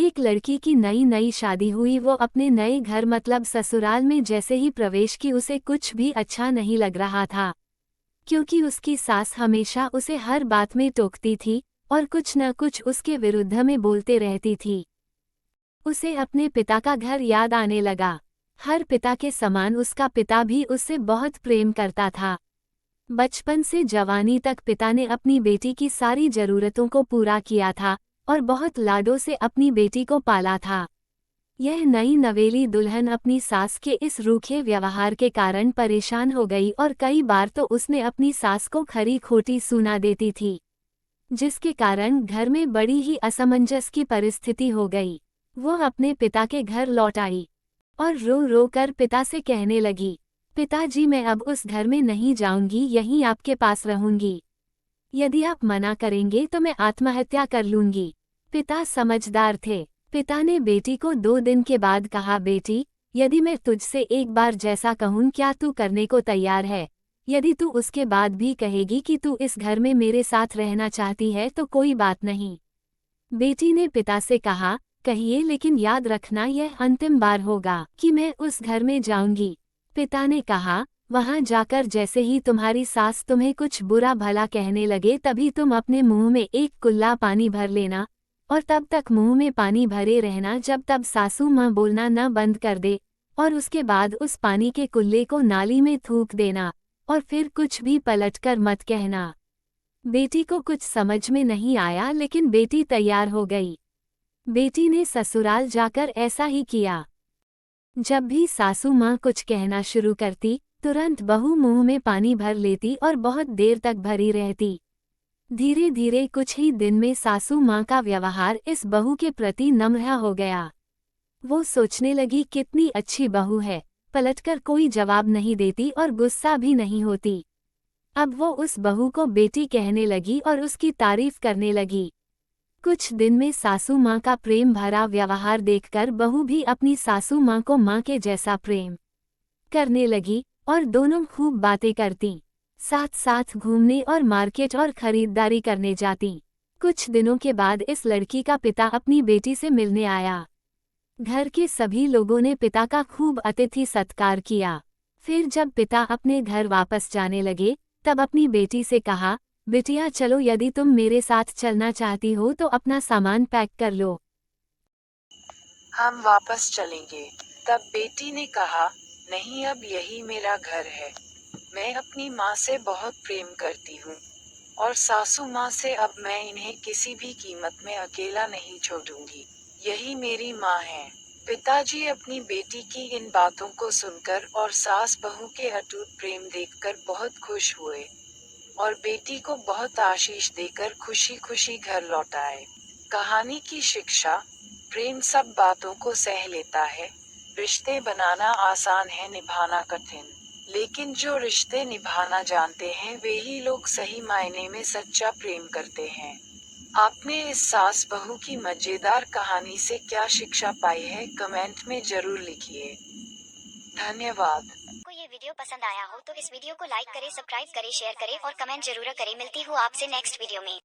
एक लड़की की नई नई शादी हुई, वो अपने नए घर मतलब ससुराल में जैसे ही प्रवेश की उसे कुछ भी अच्छा नहीं लग रहा था, क्योंकि उसकी सास हमेशा उसे हर बात में टोकती थी और कुछ न कुछ उसके विरुद्ध में बोलते रहती थी। उसे अपने पिता का घर याद आने लगा। हर पिता के समान उसका पिता भी उससे बहुत प्रेम करता था। बचपन से जवानी तक पिता ने अपनी बेटी की सारी जरूरतों को पूरा किया था और बहुत लाडों से अपनी बेटी को पाला था। यह नई नवेली दुल्हन अपनी सास के इस रूखे व्यवहार के कारण परेशान हो गई और कई बार तो उसने अपनी सास को खरी खोटी सुना देती थी, जिसके कारण घर में बड़ी ही असमंजस की परिस्थिति हो गई। वो अपने पिता के घर लौट आई और रो रो कर पिता से कहने लगी, पिताजी मैं अब उस घर में नहीं जाऊंगी, यहीं आपके पास रहूंगी। यदि आप मना करेंगे तो मैं आत्महत्या कर लूंगी। पिता समझदार थे। पिता ने बेटी को 2 दिन के बाद कहा, बेटी यदि मैं तुझसे एक बार जैसा कहूँ क्या तू करने को तैयार है? यदि तू उसके बाद भी कहेगी कि तू इस घर में मेरे साथ रहना चाहती है तो कोई बात नहीं। बेटी ने पिता से कहा, कहिए लेकिन याद रखना यह अंतिम बार होगा कि मैं उस घर में जाऊंगी। पिता ने कहा, वहां जाकर जैसे ही तुम्हारी सास तुम्हें कुछ बुरा भला कहने लगे तभी तुम अपने मुंह में एक कुल्ला पानी भर लेना और तब तक मुंह में पानी भरे रहना जब तक सासू माँ बोलना न बंद कर दे, और उसके बाद उस पानी के कुल्ले को नाली में थूक देना और फिर कुछ भी पलटकर मत कहना। बेटी को कुछ समझ में नहीं आया लेकिन बेटी तैयार हो गई। बेटी ने ससुराल जाकर ऐसा ही किया। जब भी सासू माँ कुछ कहना शुरू करती तुरंत बहू मुंह में पानी भर लेती और बहुत देर तक भरी रहती। धीरे धीरे कुछ ही दिन में सासू माँ का व्यवहार इस बहू के प्रति नम्र हो गया। वो सोचने लगी कितनी अच्छी बहू है, पलटकर कोई जवाब नहीं देती और गुस्सा भी नहीं होती। अब वो उस बहू को बेटी कहने लगी और उसकी तारीफ करने लगी। कुछ दिन में सासू माँ का प्रेम भरा व्यवहार देखकर बहू भी अपनी सासू माँ को माँ के जैसा प्रेम करने लगी और दोनों खूब बातें करती, साथ साथ घूमने और मार्केट और खरीदारी करने जाती। कुछ दिनों के बाद इस लड़की का पिता अपनी बेटी से मिलने आया। घर के सभी लोगों ने पिता का खूब अतिथि सत्कार किया। फिर जब पिता अपने घर वापस जाने लगे तब अपनी बेटी से कहा, बिटिया चलो, यदि तुम मेरे साथ चलना चाहती हो तो अपना सामान पैक कर लो। हम वापस चलेंगे। तब बेटी ने कहा, नहीं अब यही मेरा घर है। मैं अपनी माँ से बहुत प्रेम करती हूँ और सासू माँ से अब मैं इन्हें किसी भी कीमत में अकेला नहीं छोड़ूंगी। यही मेरी माँ है। पिताजी अपनी बेटी की इन बातों को सुनकर और सास बहू के अटूट प्रेम देखकर बहुत खुश हुए और बेटी को बहुत आशीष देकर खुशी खुशी घर लौट आए। कहानी की शिक्षा, प्रेम सब बातों को सह लेता है। रिश्ते बनाना आसान है, निभाना कठिन। लेकिन जो रिश्ते निभाना जानते हैं वे ही लोग सही मायने में सच्चा प्रेम करते हैं। आपने इस सास बहू की मजेदार कहानी से क्या शिक्षा पाई है, कमेंट में जरूर लिखिए। धन्यवाद। को ये वीडियो पसंद आया हो तो इस वीडियो को लाइक करें, सब्सक्राइब करें, शेयर करें और कमेंट जरूर करें। मिलती हूँ आपसे नेक्स्ट वीडियो में।